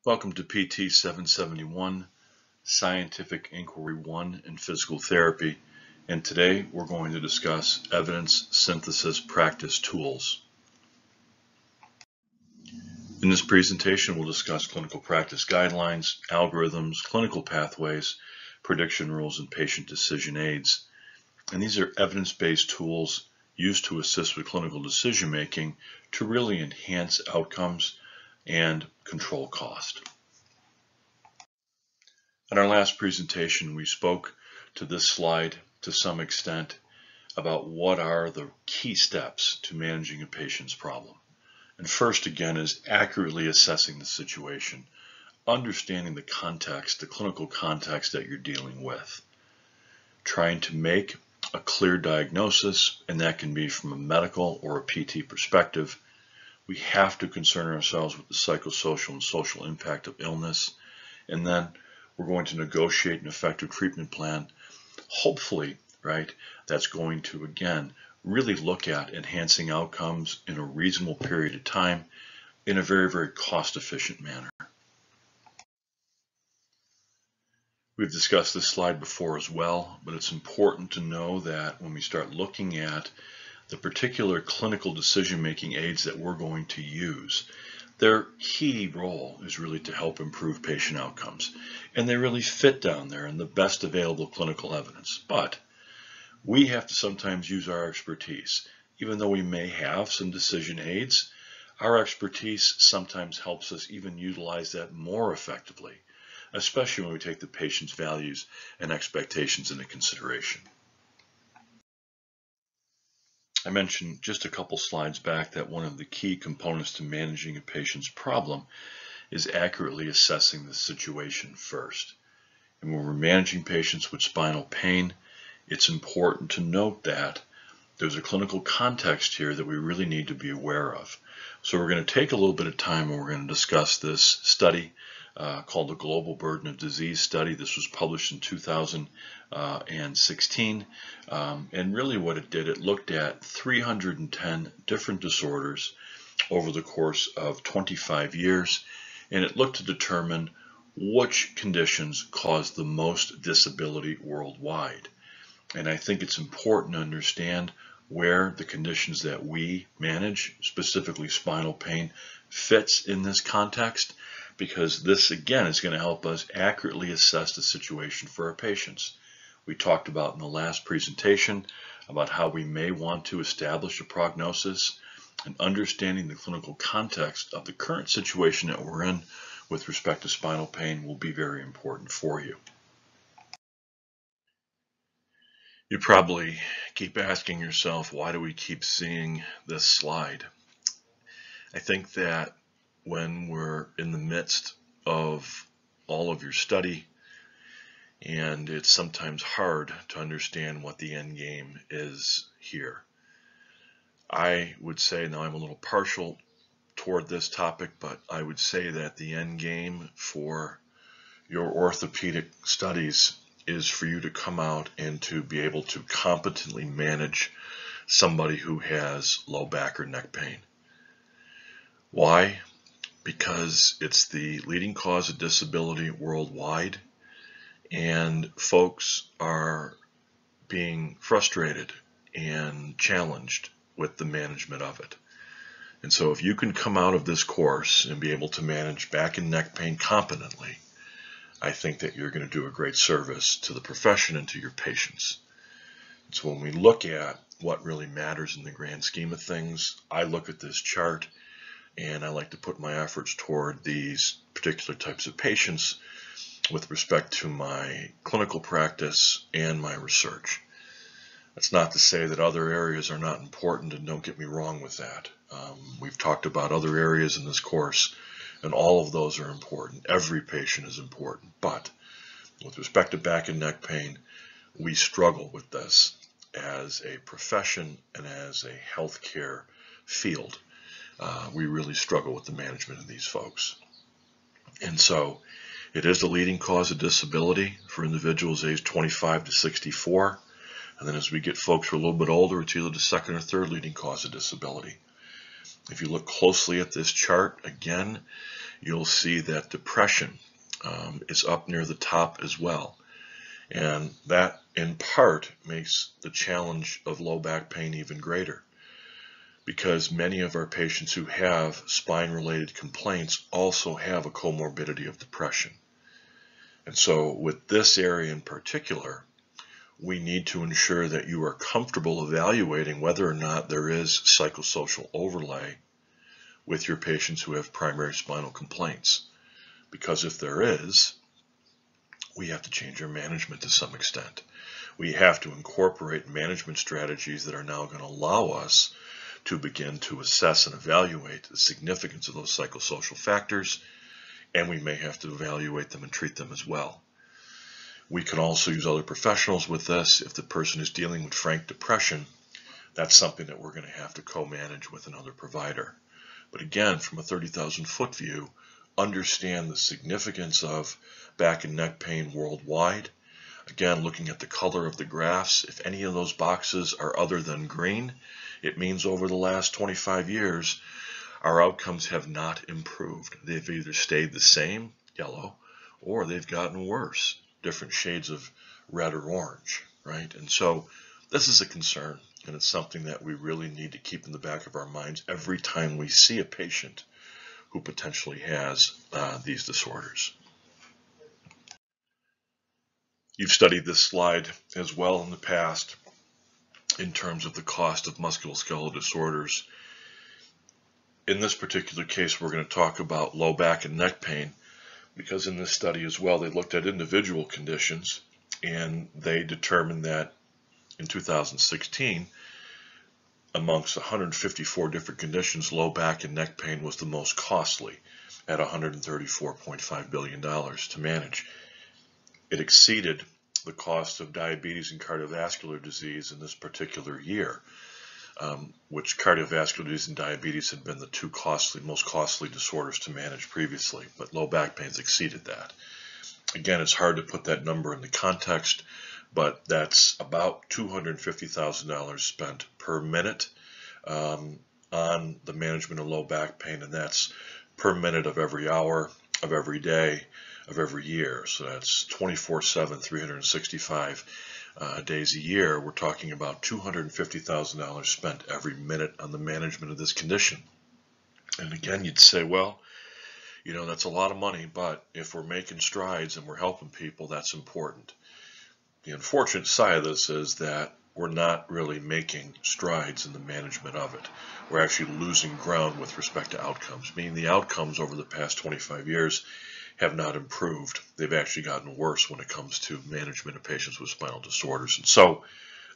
Welcome to PT 771, Scientific Inquiry 1 in Physical Therapy, and today we're going to discuss evidence synthesis practice tools. In this presentation, we'll discuss clinical practice guidelines, algorithms, clinical pathways, prediction rules, and patient decision aids. And these are evidence-based tools used to assist with clinical decision-making to really enhance outcomes and control cost. In our last presentation, we spoke to this slide to some extent about what are the key steps to managing a patient's problem. And first, again, is accurately assessing the situation, understanding the context, the clinical context that you're dealing with, trying to make a clear diagnosis, and that can be from a medical or a PT perspective. We have to concern ourselves with the psychosocial and social impact of illness, and then we're going to negotiate an effective treatment plan, hopefully, right, that's going to, again, really look at enhancing outcomes in a reasonable period of time in a very, very cost-efficient manner. We've discussed this slide before as well, but it's important to know that when we start looking at the particular clinical decision-making aids that we're going to use, their key role is really to help improve patient outcomes. And they really fit down there in the best available clinical evidence. But we have to sometimes use our expertise. Even though we may have some decision aids, our expertise sometimes helps us even utilize that more effectively, especially when we take the patient's values and expectations into consideration. I mentioned just a couple slides back that one of the key components to managing a patient's problem is accurately assessing the situation first. And when we're managing patients with spinal pain, it's important to note that there's a clinical context here that we really need to be aware of. So we're going to take a little bit of time and we're going to discuss this study called the Global Burden of Disease Study. This was published in 2016. And really what it did, it looked at 310 different disorders over the course of 25 years. And it looked to determine which conditions cause the most disability worldwide. And I think it's important to understand where the conditions that we manage, specifically spinal pain, fits in this context, because this, again, is going to help us accurately assess the situation for our patients. We talked about in the last presentation about how we may want to establish a prognosis, and understanding the clinical context of the current situation that we're in with respect to spinal pain will be very important for you. You probably keep asking yourself, why do we keep seeing this slide? I think that when we're in the midst of all of your study, and it's sometimes hard to understand what the end game is here. I would say, now I'm a little partial toward this topic, but I would say that the end game for your orthopedic studies is for you to come out and to be able to competently manage somebody who has low back or neck pain. Why? Because it's the leading cause of disability worldwide, and folks are being frustrated and challenged with the management of it. And so if you can come out of this course and be able to manage back and neck pain competently, I think that you're going to do a great service to the profession and to your patients. So when we look at what really matters in the grand scheme of things, I look at this chart and I like to put my efforts toward these particular types of patients with respect to my clinical practice and my research. That's not to say that other areas are not important, and don't get me wrong with that. We've talked about other areas in this course, and all of those are important. Every patient is important, but with respect to back and neck pain, we struggle with this as a profession and as a healthcare field. We really struggle with the management of these folks. And so it is the leading cause of disability for individuals aged 25 to 64. And then as we get folks who are a little bit older, it's either the second or third leading cause of disability. If you look closely at this chart, again, you'll see that depression is up near the top as well. And that, in part, makes the challenge of low back pain even greater, because many of our patients who have spine-related complaints also have a comorbidity of depression. And so with this area in particular, we need to ensure that you are comfortable evaluating whether or not there is psychosocial overlay with your patients who have primary spinal complaints. Because if there is, we have to change our management to some extent. We have to incorporate management strategies that are now going to allow us to begin to assess and evaluate the significance of those psychosocial factors, and we may have to evaluate them and treat them as well. We can also use other professionals with this. If the person is dealing with frank depression, that's something that we're going to have to co-manage with another provider. But again, from a 30,000-foot view, understand the significance of back and neck pain worldwide. Again, looking at the color of the graphs, if any of those boxes are other than green, it means over the last 25 years, our outcomes have not improved. They've either stayed the same, yellow, or they've gotten worse, different shades of red or orange, right? And so this is a concern, and it's something that we really need to keep in the back of our minds every time we see a patient who potentially has these disorders. You've studied this slide as well in the past in terms of the cost of musculoskeletal disorders. In this particular case, we're going to talk about low back and neck pain, because in this study as well, they looked at individual conditions, and they determined that in 2016, amongst 154 different conditions, low back and neck pain was the most costly at $134.5 billion to manage. It exceeded the cost of diabetes and cardiovascular disease in this particular year, which cardiovascular disease and diabetes had been the two most costly disorders to manage previously, but low back pain's exceeded that. Again, it's hard to put that number into context, but that's about $250,000 spent per minute on the management of low back pain, and that's per minute of every hour, of every day, of every year. So that's 24/7, 365 days a year. We're talking about $250,000 spent every minute on the management of this condition. And again, you'd say, well, you know, that's a lot of money, but if we're making strides and we're helping people, that's important. The unfortunate side of this is that we're not really making strides in the management of it. We're actually losing ground with respect to outcomes, meaning the outcomes over the past 25 years have not improved. They've actually gotten worse when it comes to management of patients with spinal disorders. And so,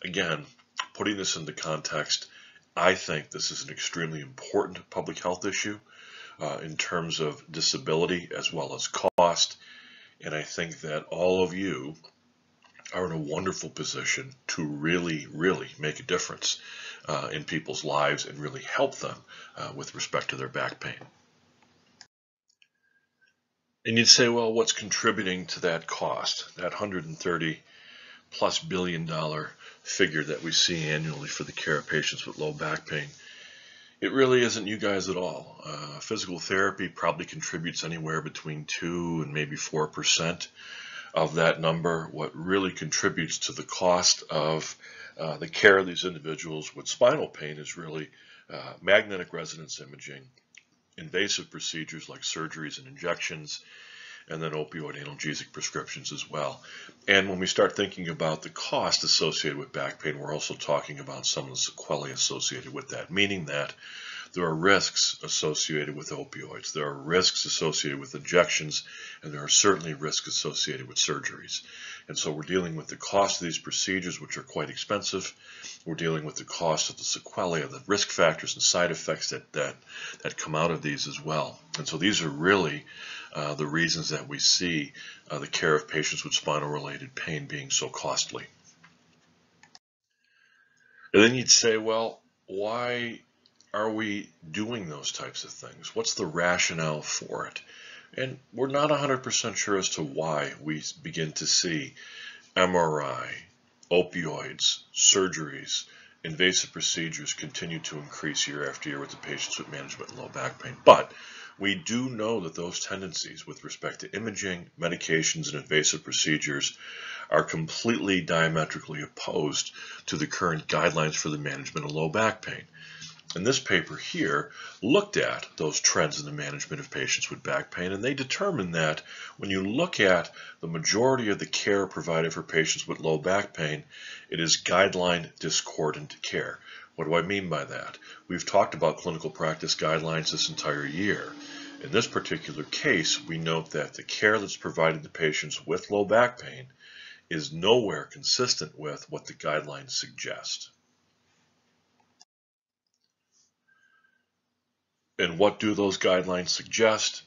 again, putting this into context, I think this is an extremely important public health issue in terms of disability as well as cost. And I think that all of you are in a wonderful position to really, really make a difference in people's lives and really help them with respect to their back pain. And you'd say, well, what's contributing to that cost, that $130+ billion figure that we see annually for the care of patients with low back pain? It really isn't you guys at all. Physical therapy probably contributes anywhere between 2 and maybe 4% of that number. What really contributes to the cost of the care of these individuals with spinal pain is really magnetic resonance imaging, invasive procedures like surgeries and injections, and then opioid analgesic prescriptions as well. And when we start thinking about the cost associated with back pain, we're also talking about some of the sequelae associated with that, meaning that there are risks associated with opioids, there are risks associated with injections, and there are certainly risks associated with surgeries. And so we're dealing with the cost of these procedures, which are quite expensive. We're dealing with the cost of the sequelae, of the risk factors and side effects that come out of these as well. And so these are really the reasons that we see the care of patients with spinal-related pain being so costly. And then you'd say, well, why are we doing those types of things? What's the rationale for it? And we're not 100% sure as to why we begin to see MRI, opioids, surgeries, invasive procedures continue to increase year after year with the patients with management and low back pain. But We do know that those tendencies with respect to imaging, medications, and invasive procedures are completely diametrically opposed to the current guidelines for the management of low back pain. And this paper here looked at those trends in the management of patients with back pain, and they determined that when you look at the majority of the care provided for patients with low back pain, it is guideline discordant care. What do I mean by that? We've talked about clinical practice guidelines this entire year. In this particular case, we note that the care that's provided to patients with low back pain is nowhere consistent with what the guidelines suggest. And what do those guidelines suggest?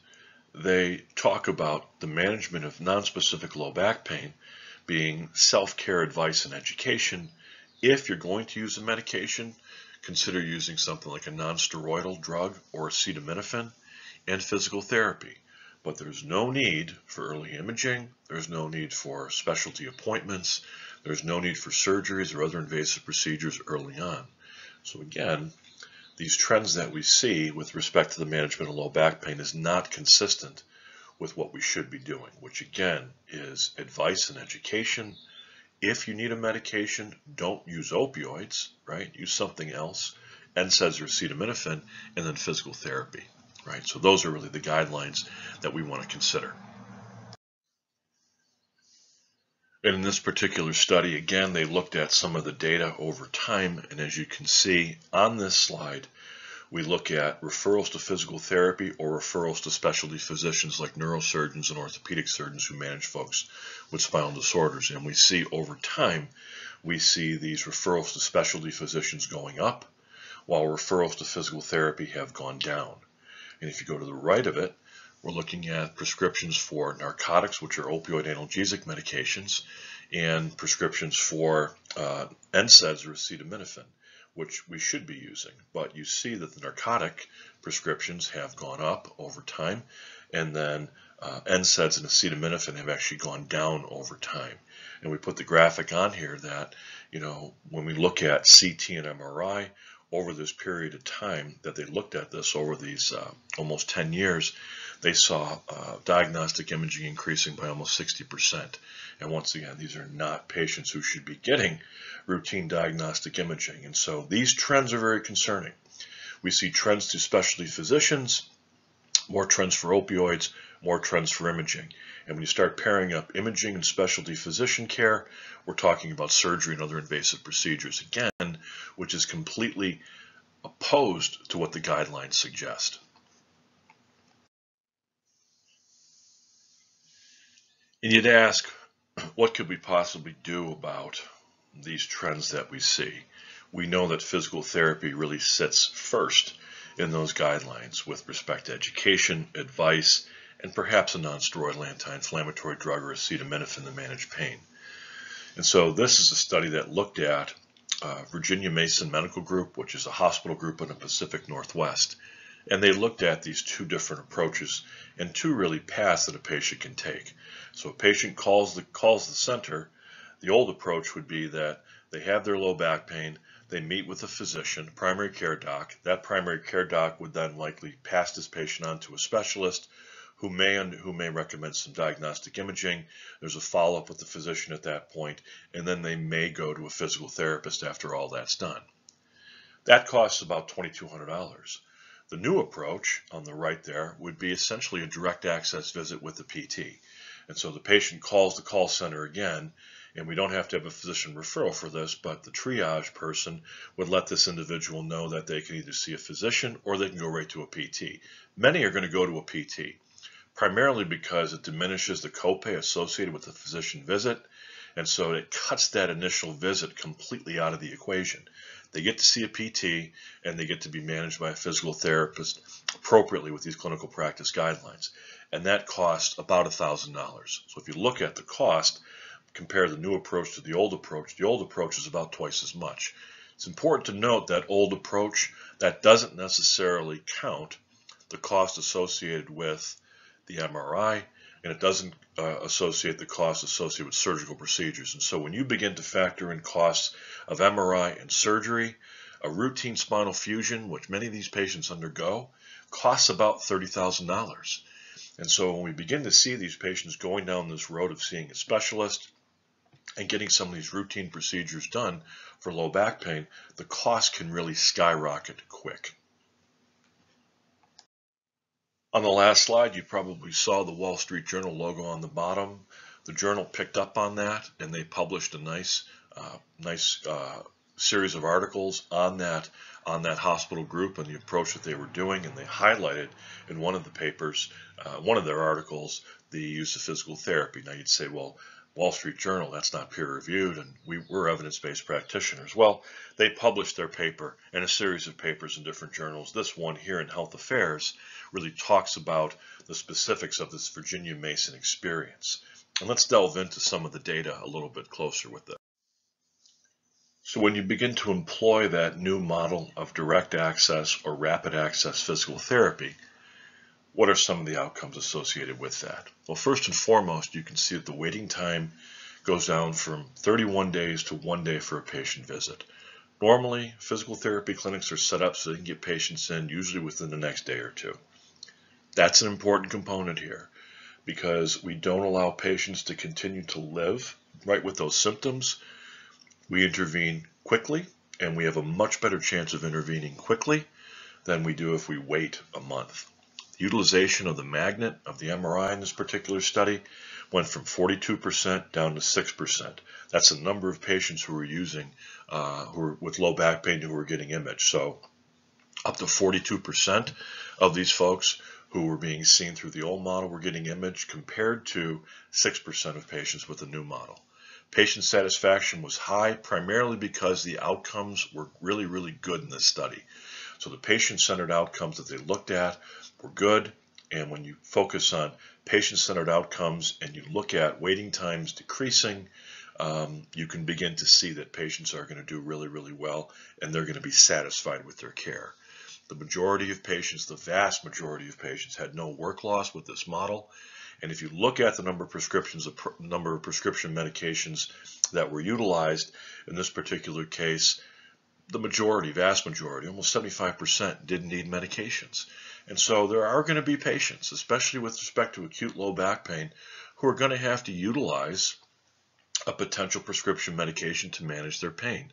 They talk about the management of nonspecific low back pain being self-care advice and education. If you're going to use a medication, consider using something like a non-steroidal drug or acetaminophen, and physical therapy. But there's no need for early imaging, there's no need for specialty appointments, there's no need for surgeries or other invasive procedures early on. So again, these trends that we see with respect to the management of low back pain is not consistent with what we should be doing, which again is advice and education. If you need a medication, don't use opioids, right? Use something else, NSAIDs or acetaminophen, and then physical therapy, right? So those are really the guidelines that we want to consider. And in this particular study, again, they looked at some of the data over time, and as you can see on this slide, we look at referrals to physical therapy or referrals to specialty physicians like neurosurgeons and orthopedic surgeons who manage folks with spinal disorders. And we see over time, we see these referrals to specialty physicians going up, while referrals to physical therapy have gone down. And if you go to the right of it, we're looking at prescriptions for narcotics, which are opioid analgesic medications, and prescriptions for NSAIDs or acetaminophen, which we should be using. But you see that the narcotic prescriptions have gone up over time, and then NSAIDs and acetaminophen have actually gone down over time. And we put the graphic on here that, when we look at CT and MRI, over this period of time that they looked at this over these almost 10 years, they saw diagnostic imaging increasing by almost 60%. And once again, these are not patients who should be getting routine diagnostic imaging. And so these trends are very concerning. We see trends to specialty physicians, more trends for opioids, more trends for imaging. And when you start pairing up imaging and specialty physician care, we're talking about surgery and other invasive procedures, again, which is completely opposed to what the guidelines suggest. And you'd ask, what could we possibly do about these trends that we see? We know that physical therapy really sits first in those guidelines with respect to education, advice, and perhaps a non-steroidal anti-inflammatory drug or acetaminophen to manage pain. And so this is a study that looked at Virginia Mason Medical Group, which is a hospital group in the Pacific Northwest. And they looked at these two different approaches and two really paths that a patient can take. So a patient calls the center. The old approach would be that they have their low back pain, they meet with a physician, primary care doc. That primary care doc would then likely pass this patient on to a specialist who may recommend some diagnostic imaging. There's a follow-up with the physician at that point, and then they may go to a physical therapist after all that's done. That costs about $2,200. The new approach on the right there would be essentially a direct access visit with the PT. And so the patient calls the call center again, and we don't have to have a physician referral for this, but the triage person would let this individual know that they can either see a physician or they can go right to a PT. Many are going to go to a PT, primarily because it diminishes the copay associated with the physician visit, and so it cuts that initial visit completely out of the equation. They get to see a PT, and they get to be managed by a physical therapist appropriately with these clinical practice guidelines. And that costs about $1,000. So if you look at the cost, compare the new approach to the old approach is about twice as much. It's important to note that old approach, that doesn't necessarily count the cost associated with the MRI, and it doesn't associate the costs associated with surgical procedures. And so when you begin to factor in costs of MRI and surgery, a routine spinal fusion, which many of these patients undergo, costs about $30,000. And so when we begin to see these patients going down this road of seeing a specialist and getting some of these routine procedures done for low back pain, the cost can really skyrocket quick. On the last slide, you probably saw the Wall Street Journal logo on the bottom. The journal picked up on that, and they published a nice series of articles on that hospital group and the approach that they were doing, and they highlighted in one of the papers, one of their articles, the use of physical therapy. Now you'd say, well, Wall Street Journal, that's not peer-reviewed, and we're evidence-based practitioners. Well, they published their paper and a series of papers in different journals. This one here in Health Affairs really talks about the specifics of this Virginia Mason experience. And let's delve into some of the data a little bit closer with this. So when you begin to employ that new model of direct access or rapid access physical therapy, what are some of the outcomes associated with that? Well, first and foremost, you can see that the waiting time goes down from 31 days to 1 day for a patient visit. Normally, physical therapy clinics are set up so they can get patients in usually within the next day or two. That's an important component here because we don't allow patients to continue to live right with those symptoms. We intervene quickly, and we have a much better chance of intervening quickly than we do if we wait a month. The utilization of the magnet of the MRI in this particular study went from 42% down to 6%. That's the number of patients who were using, who were with low back pain who were getting imaged. So up to 42% of these folks who were being seen through the old model were getting imaged compared to 6% of patients with the new model. Patient satisfaction was high primarily because the outcomes were really, really good in this study. So the patient-centered outcomes that they looked at were good, and when you focus on patient-centered outcomes and you look at waiting times decreasing, you can begin to see that patients are going to do really, really well, and they're going to be satisfied with their care. The majority of patients, the vast majority of patients, had no work loss with this model. And if you look at the number of prescription medications that were utilized in this particular case, the majority, vast majority, almost 75% didn't need medications. And so there are going to be patients, especially with respect to acute low back pain, who are going to have to utilize a potential prescription medication to manage their pain.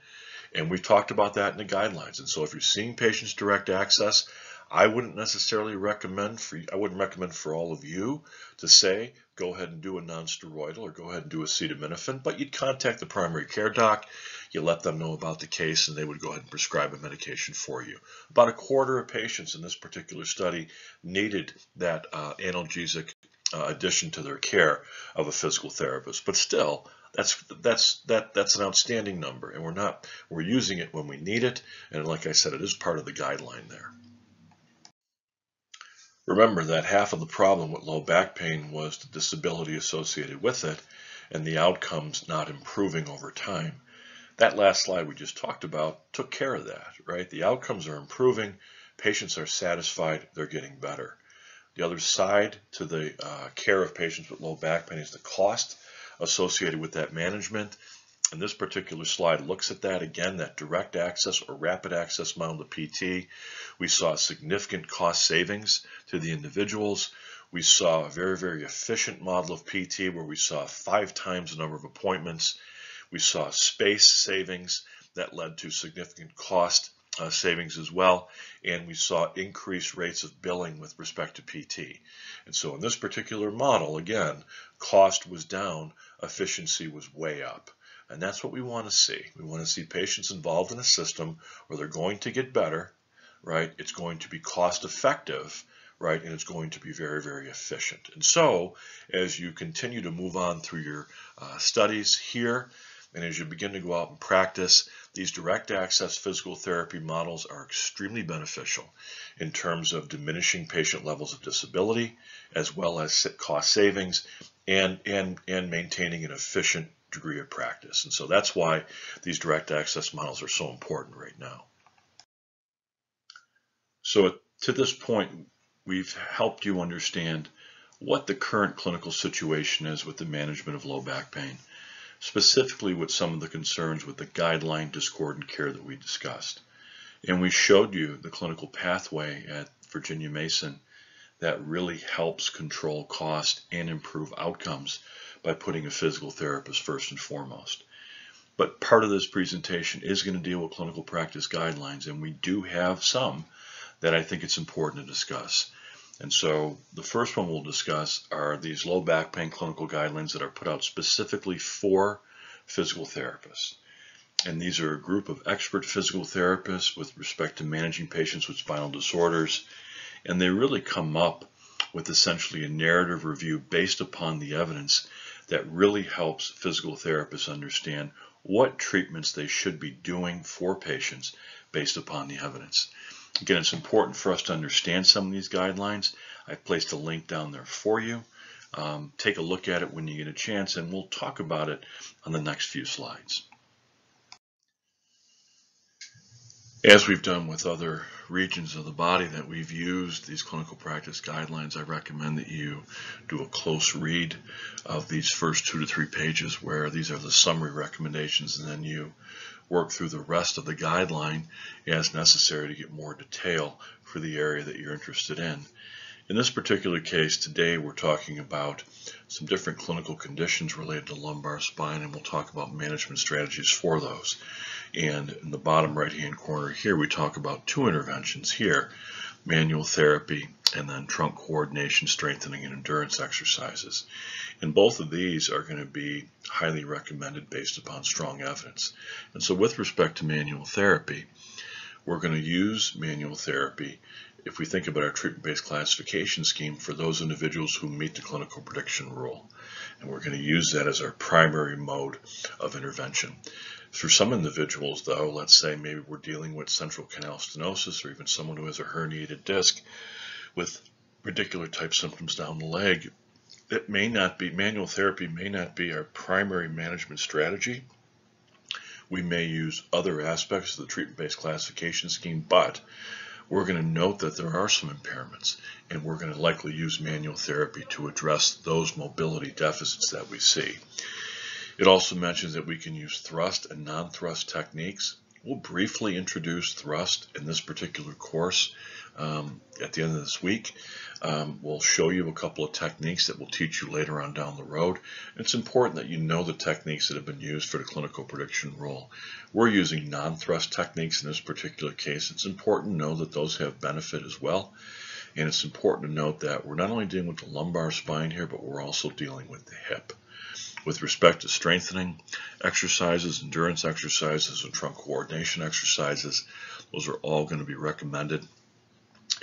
And we've talked about that in the guidelines. And so if you're seeing patients direct access, I wouldn't recommend for all of you to say, go ahead and do a non-steroidal or go ahead and do acetaminophen, but you'd contact the primary care doc, you let them know about the case, and they would go ahead and prescribe a medication for you. About a quarter of patients in this particular study needed that analgesic addition to their care of a physical therapist, but still, that's an outstanding number, and we're using it when we need it, and like I said, it is part of the guideline there. Remember that half of the problem with low back pain was the disability associated with it and the outcomes not improving over time. That last slide we just talked about took care of that, right? The outcomes are improving, patients are satisfied, they're getting better. The other side to the care of patients with low back pain is the cost associated with that management. And this particular slide looks at that again, that direct access or rapid access model to PT. We saw significant cost savings to the individuals. We saw a very, very efficient model of PT where we saw 5 times the number of appointments. We saw space savings that led to significant cost savings as well, and we saw increased rates of billing with respect to PT. And so in this particular model, again, cost was down, efficiency was way up. And that's what we want to see. We want to see patients involved in a system where they're going to get better, right? It's going to be cost effective, right? And it's going to be very, very efficient. And so as you continue to move on through your studies here, and as you begin to go out and practice, these direct access physical therapy models are extremely beneficial in terms of diminishing patient levels of disability, as well as cost savings, and maintaining an efficient degree of practice. And so that's why these direct access models are so important right now. So to this point, we've helped you understand what the current clinical situation is with the management of low back pain, specifically with some of the concerns with the guideline discordant care that we discussed. And we showed you the clinical pathway at Virginia Mason that really helps control cost and improve outcomes by putting a physical therapist first and foremost. But part of this presentation is going to deal with clinical practice guidelines, and we do have some that I think it's important to discuss. And so the first one we'll discuss are these low back pain clinical guidelines that are put out specifically for physical therapists. And these are a group of expert physical therapists with respect to managing patients with spinal disorders. And they really come up with essentially a narrative review based upon the evidence that really helps physical therapists understand what treatments they should be doing for patients based upon the evidence. Again, it's important for us to understand some of these guidelines. I've placed a link down there for you. Take a look at it when you get a chance, and we'll talk about it on the next few slides. As we've done with other regions of the body that we've used these clinical practice guidelines, I recommend that you do a close read of these first 2 to 3 pages where these are the summary recommendations, and then you work through the rest of the guideline as necessary to get more detail for the area that you're interested in. In this particular case today, we're talking about some different clinical conditions related to lumbar spine, and we'll talk about management strategies for those. And in the bottom right hand corner here, we talk about 2 interventions here: manual therapy and then trunk coordination, strengthening, and endurance exercises. And both of these are going to be highly recommended based upon strong evidence. And so with respect to manual therapy, we're going to use manual therapy if we think about our treatment-based classification scheme for those individuals who meet the clinical prediction rule. And we're going to use that as our primary mode of intervention. For some individuals, though, let's say maybe we're dealing with central canal stenosis, or even someone who has a herniated disc with radicular type symptoms down the leg, it may not be, manual therapy may not be our primary management strategy. We may use other aspects of the treatment-based classification scheme, but we're going to note that there are some impairments, and we're going to likely use manual therapy to address those mobility deficits that we see. It also mentions that we can use thrust and non-thrust techniques. We'll briefly introduce thrust in this particular course at the end of this week. We'll show you a couple of techniques that we'll teach you later on down the road. It's important that you know the techniques that have been used for the clinical prediction rule. We're using non-thrust techniques in this particular case. It's important to know that those have benefit as well. And it's important to note that we're not only dealing with the lumbar spine here, but we're also dealing with the hip. With respect to strengthening exercises, endurance exercises, and trunk coordination exercises, those are all going to be recommended.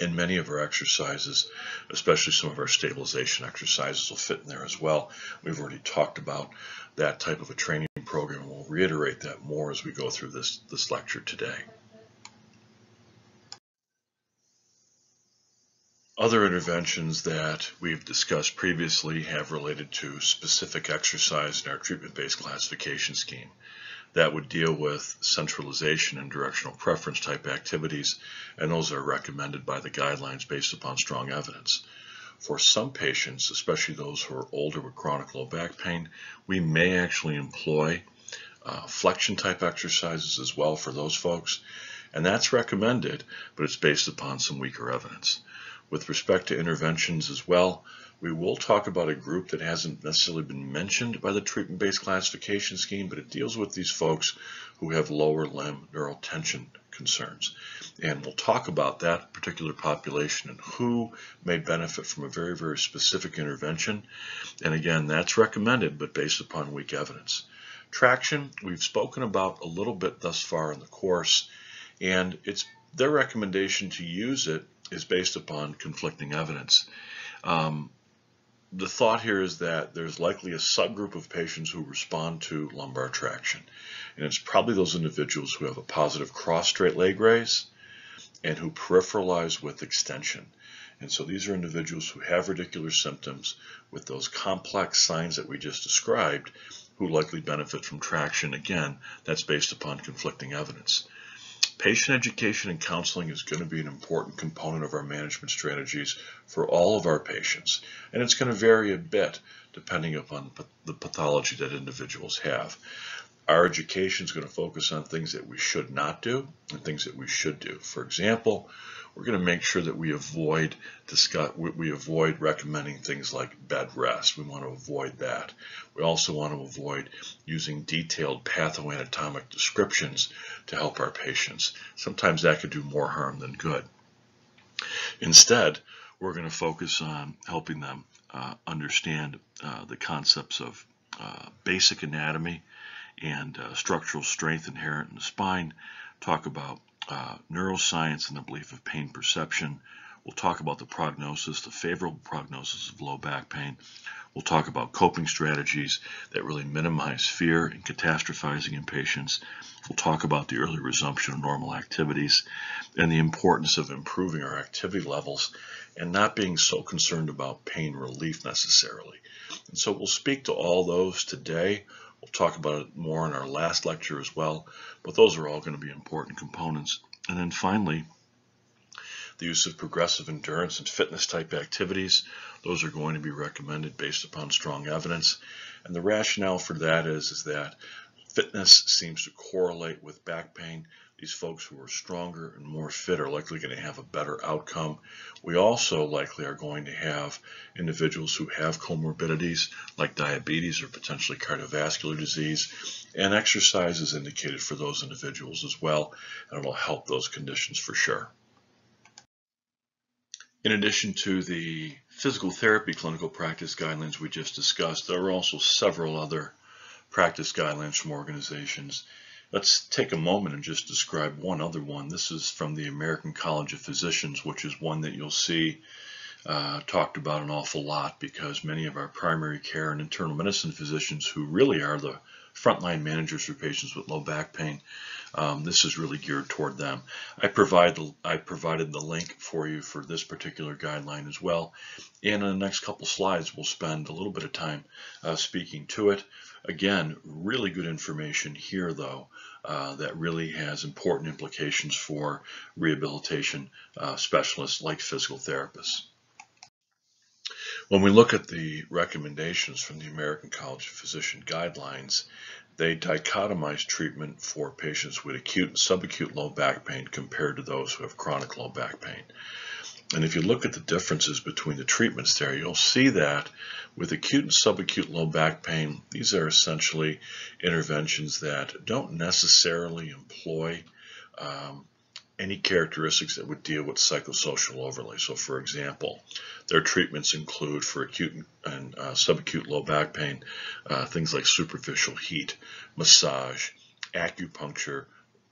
And many of our exercises, especially some of our stabilization exercises, will fit in there as well. We've already talked about that type of a training program, and we'll reiterate that more as we go through this lecture today. Other interventions that we've discussed previously have related to specific exercise in our treatment-based classification scheme. That would deal with centralization and directional preference type activities, and those are recommended by the guidelines based upon strong evidence. For some patients, especially those who are older with chronic low back pain, we may actually employ flexion type exercises as well for those folks, and that's recommended, but it's based upon some weaker evidence. With respect to interventions as well, we will talk about a group that hasn't necessarily been mentioned by the treatment-based classification scheme, but it deals with these folks who have lower limb neural tension concerns. And we'll talk about that particular population and who may benefit from a very, very specific intervention. And again, that's recommended, but based upon weak evidence. Traction, we've spoken about a little bit thus far in the course, and it's their recommendation to use it is based upon conflicting evidence. The thought here is that there's likely a subgroup of patients who respond to lumbar traction, and it's probably those individuals who have a positive cross straight leg raise and who peripheralize with extension. And so these are individuals who have radicular symptoms with those complex signs that we just described who likely benefit from traction. Again, that's based upon conflicting evidence. Patient education and counseling is going to be an important component of our management strategies for all of our patients, and it's going to vary a bit depending upon the pathology that individuals have. Our education is going to focus on things that we should not do and things that we should do. For example, we're going to make sure that we avoid recommending things like bed rest. We want to avoid that. We also want to avoid using detailed pathoanatomic descriptions to help our patients. Sometimes that could do more harm than good. Instead, we're going to focus on helping them understand the concepts of basic anatomy and structural strength inherent in the spine, talk about neuroscience and the belief of pain perception. We'll talk about the prognosis, the favorable prognosis of low back pain. We'll talk about coping strategies that really minimize fear and catastrophizing in patients. We'll talk about the early resumption of normal activities and the importance of improving our activity levels and not being so concerned about pain relief necessarily. And so we'll speak to all those today. We'll talk about it more in our last lecture as well, but those are all going to be important components. And then finally, the use of progressive endurance and fitness type activities. Those are going to be recommended based upon strong evidence. And the rationale for that is that fitness seems to correlate with back pain. These folks who are stronger and more fit are likely going to have a better outcome. We also likely are going to have individuals who have comorbidities like diabetes or potentially cardiovascular disease, and exercise is indicated for those individuals as well, and it'll help those conditions for sure. In addition to the physical therapy clinical practice guidelines we just discussed, there are also several other practice guidelines from organizations. Let's take a moment and just describe one other one. This is from the American College of Physicians, which is one that you'll see talked about an awful lot because many of our primary care and internal medicine physicians who really are the frontline managers for patients with low back pain, this is really geared toward them. I provided the link for you for this particular guideline as well. And in the next couple slides, we'll spend a little bit of time speaking to it. Again, really good information here, though, that really has important implications for rehabilitation specialists like physical therapists. When we look at the recommendations from the American College of Physicians guidelines, they dichotomize treatment for patients with acute and subacute low back pain compared to those who have chronic low back pain. And if you look at the differences between the treatments there, you'll see that with acute and subacute low back pain, these are essentially interventions that don't necessarily employ any characteristics that would deal with psychosocial overlay. So for example, their treatments include for acute and subacute low back pain, things like superficial heat, massage, acupuncture,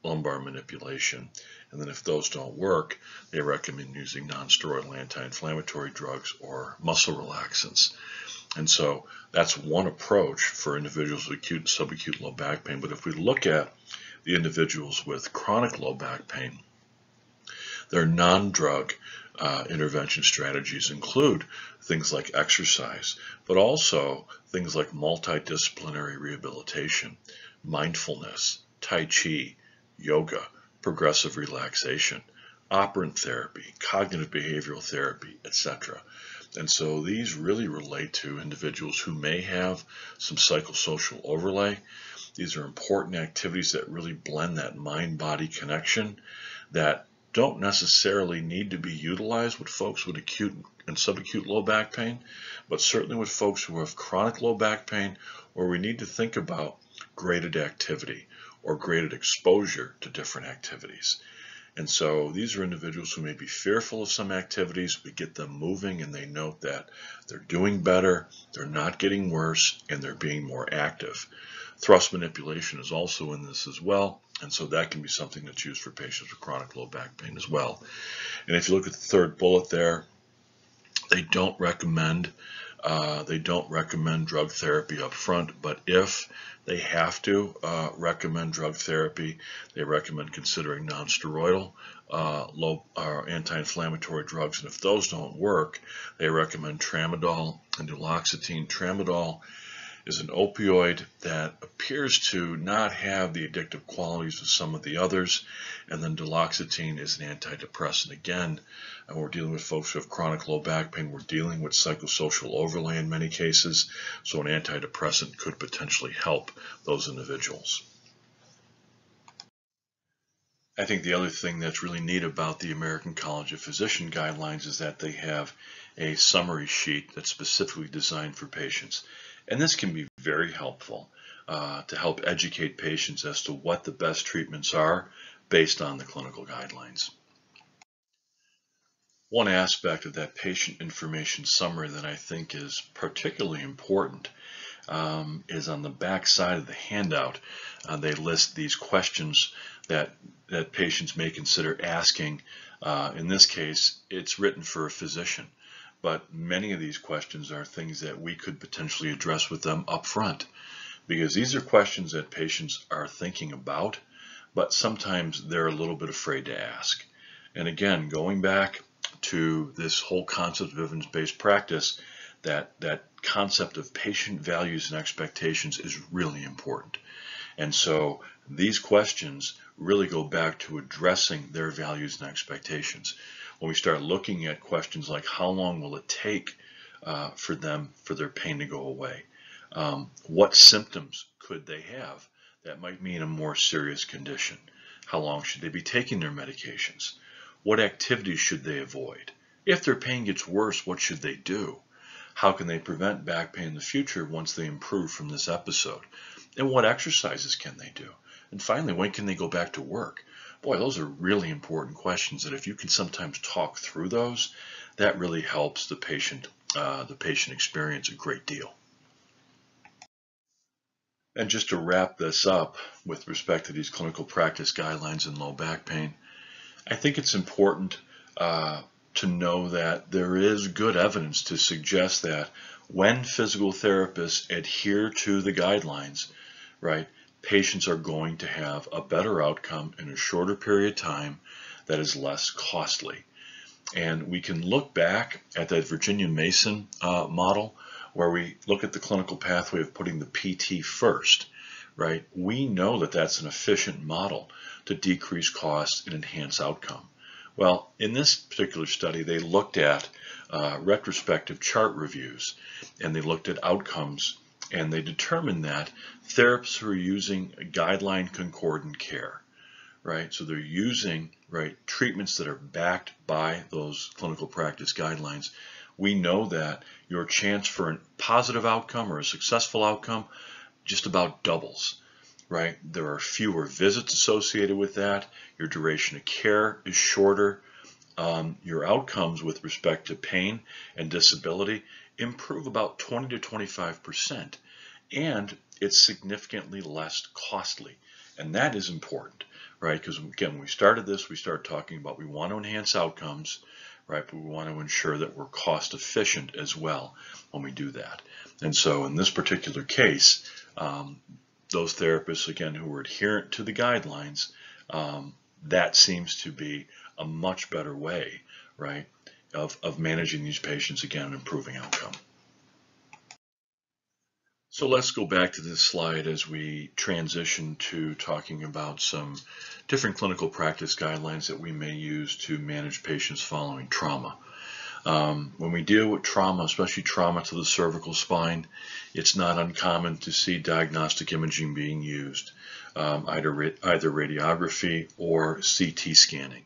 lumbar manipulation. And then if those don't work, they recommend using non-steroidal anti-inflammatory drugs or muscle relaxants. And so that's one approach for individuals with acute and subacute low back pain. But if we look at the individuals with chronic low back pain, their non-drug intervention strategies include things like exercise, but also things like multidisciplinary rehabilitation, mindfulness, Tai Chi, yoga, progressive relaxation, operant therapy, cognitive behavioral therapy, etc. And so these really relate to individuals who may have some psychosocial overlay. These are important activities that really blend that mind-body connection that don't necessarily need to be utilized with folks with acute and subacute low back pain, but certainly with folks who have chronic low back pain, where we need to think about graded activity or graded exposure to different activities. And so these are individuals who may be fearful of some activities. We get them moving and they note that they're doing better, they're not getting worse, and they're being more active. Thrust manipulation is also in this as well, and so that can be something that's used for patients with chronic low back pain as well. And if you look at the third bullet there, they don't recommend drug therapy up front, but if they have to recommend drug therapy, they recommend considering non-steroidal anti-inflammatory drugs, and if those don't work, they recommend tramadol and duloxetine. Tramadol is an opioid that appears to not have the addictive qualities of some of the others, and then duloxetine is an antidepressant. Again, and we're dealing with folks who have chronic low back pain. We're dealing with psychosocial overlay in many cases, so an antidepressant could potentially help those individuals. I think the other thing that's really neat about the American College of Physicians guidelines is that they have a summary sheet that's specifically designed for patients. And this can be very helpful to help educate patients as to what the best treatments are based on the clinical guidelines. One aspect of that patient information summary that I think is particularly important is on the back side of the handout. They list these questions that patients may consider asking. In this case, it's written for a physician, but many of these questions are things that we could potentially address with them up front, because these are questions that patients are thinking about, but sometimes they're a little bit afraid to ask. And again, going back to this whole concept of evidence-based practice, that concept of patient values and expectations is really important. And so these questions really go back to addressing their values and expectations. When we start looking at questions like how long will it take for their pain to go away? What symptoms could they have that might mean a more serious condition? How long should they be taking their medications? What activities should they avoid? If their pain gets worse, what should they do? How can they prevent back pain in the future once they improve from this episode? And what exercises can they do? And finally, when can they go back to work? Boy, those are really important questions that if you can sometimes talk through those, that really helps the patient experience a great deal. And just to wrap this up with respect to these clinical practice guidelines in low back pain, I think it's important to know that there is good evidence to suggest that when physical therapists adhere to the guidelines, right, patients are going to have a better outcome in a shorter period of time that is less costly. And we can look back at that Virginia Mason model where we look at the clinical pathway of putting the PT first, right? We know that that's an efficient model to decrease costs and enhance outcome. Well, in this particular study, they looked at retrospective chart reviews, and they looked at outcomes, and they determined that therapists who are using guideline concordant care, right? So they're using, right, treatments that are backed by those clinical practice guidelines. We know that your chance for a positive outcome or a successful outcome just about doubles. Right? There are fewer visits associated with that. Your duration of care is shorter. Your outcomes with respect to pain and disability improve about 20 to 25%. And it's significantly less costly. And that is important, right? Because again, when we started this, we started talking about we want to enhance outcomes, right? But we want to ensure that we're cost efficient as well when we do that. And so in this particular case, those therapists, again, who are adherent to the guidelines, that seems to be a much better way, right, of managing these patients, again, and improving outcome. So let's go back to this slide as we transition to talking about some different clinical practice guidelines that we may use to manage patients following trauma. When we deal with trauma, especially trauma to the cervical spine, it's not uncommon to see diagnostic imaging being used, either radiography or CT scanning.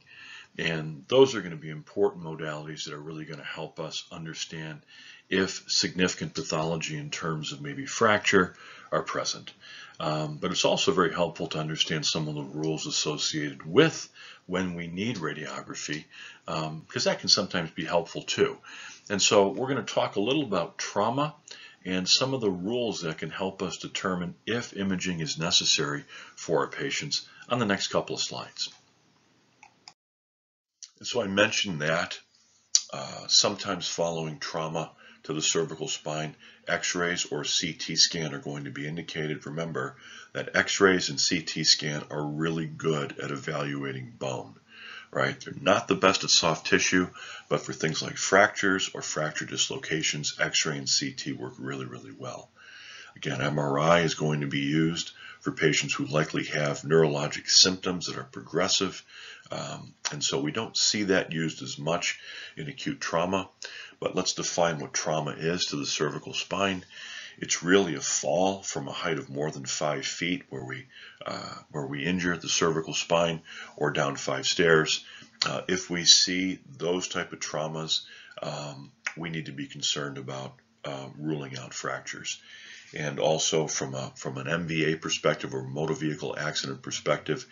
And those are going to be important modalities that are really going to help us understand if significant pathology in terms of maybe fracture are present. But it's also very helpful to understand some of the rules associated with when we need radiography, because that can sometimes be helpful too. And so we're going to talk a little about trauma and some of the rules that can help us determine if imaging is necessary for our patients on the next couple of slides. And so I mentioned that sometimes following trauma to the cervical spine, x-rays or CT scan are going to be indicated. Remember that x-rays and CT scan are really good at evaluating bone, right? They're not the best at soft tissue, but for things like fractures or fracture dislocations, x-ray and CT work really, really well. Again, MRI is going to be used for patients who likely have neurologic symptoms that are progressive, and so we don't see that used as much in acute trauma. But let's define what trauma is to the cervical spine. It's really a fall from a height of more than 5 feet where we injure the cervical spine, or down 5 stairs. If we see those type of traumas, we need to be concerned about ruling out fractures. And also from an MVA perspective, or motor vehicle accident perspective,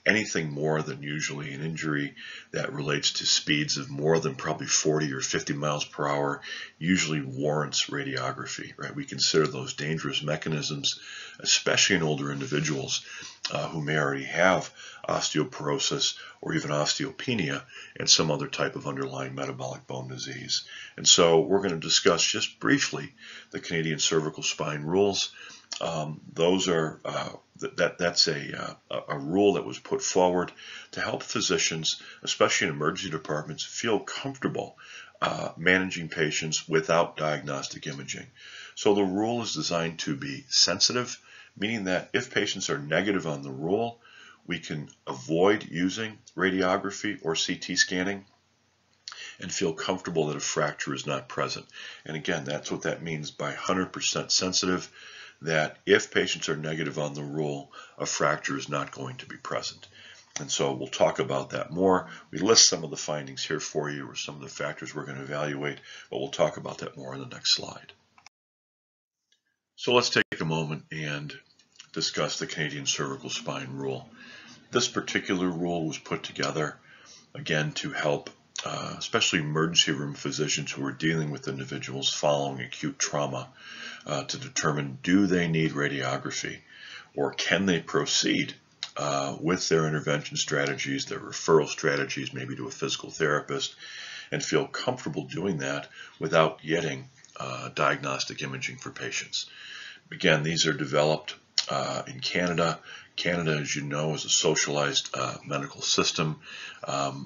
anything more than usually an injury that relates to speeds of more than probably 40 or 50 miles per hour usually warrants radiography, right? We consider those dangerous mechanisms, especially in older individuals who may already have osteoporosis or even osteopenia and some other type of underlying metabolic bone disease. And so we're going to discuss just briefly the Canadian cervical spine rules. That's a rule that was put forward to help physicians, especially in emergency departments, feel comfortable managing patients without diagnostic imaging. So the rule is designed to be sensitive, meaning that if patients are negative on the rule, we can avoid using radiography or CT scanning and feel comfortable that a fracture is not present. And again, that's what that means by 100% sensitive, that if patients are negative on the rule, a fracture is not going to be present. And so we'll talk about that more. We list some of the findings here for you, or some of the factors we're going to evaluate, but we'll talk about that more in the next slide. So let's take a moment and discuss the Canadian cervical spine rule. This particular rule was put together, again, to help especially emergency room physicians who are dealing with individuals following acute trauma to determine, do they need radiography, or can they proceed with their intervention strategies, their referral strategies, maybe to a physical therapist, and feel comfortable doing that without getting diagnostic imaging for patients. Again, these are developed in Canada. Canada, as you know, is a socialized medical system